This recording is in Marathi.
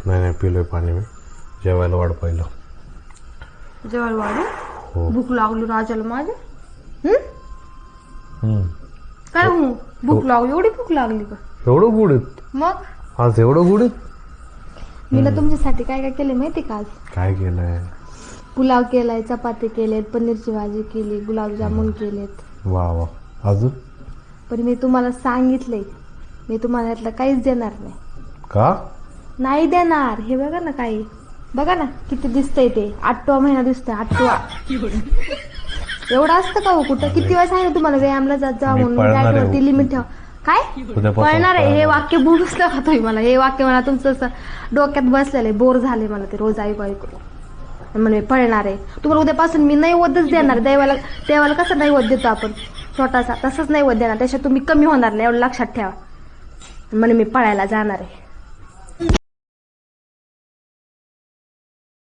नाही नाही पिलोय पाणी मी. जेवायला वाढ पहिलं. जेवायला वाढू? हो. भूक लागली राजाला माझ्या. काय हो भूक लागली? एवढी भूक लागली का? एवढं गुड आहेत मग आज? एवढं गुड आहेत? मी ना तुमच्यासाठी काय काय केले माहिती का? आज काय केलंय? पुलाव केलाय, चपाती केलेत, पनीरची भाजी केली, गुलाबजामुन केलेत. वा वा. अजून? पण मी तुम्हाला सांगितलंय, मी तुम्हाला यातलं काहीच देणार नाही. का? नाही देणार. हे बघा ना, काही बघा ना किती दिसतंय ते. 8वा महिना दिसतोय. 8वा. एवढं असतं का हो कुठं? किती वेळा सांगितलं तुम्हाला व्यायामला जात जा म्हणून. डाएटवरती लिमिट ठेवा. काय पळणार आहे? हे वाक्य बोलूच नका तुम्ही मला. हे वाक्य मला तुमचं असं डोक्यात बसलेलं आहे. बोर झाले मला ते रोज ऐकू ऐकू. म्हणजे पळणार आहे. तुम्हाला उद्यापासून मी नैवेद्यच देणार. देवाला कसं नैवेद्य देतो आपण छोटासा, तसंच नैवेद्य देणार. त्याच्यात तुम्ही कमी होणार नाही, एवढं लक्षात ठेवा. म्हणे मी पळायला जाणार आहे.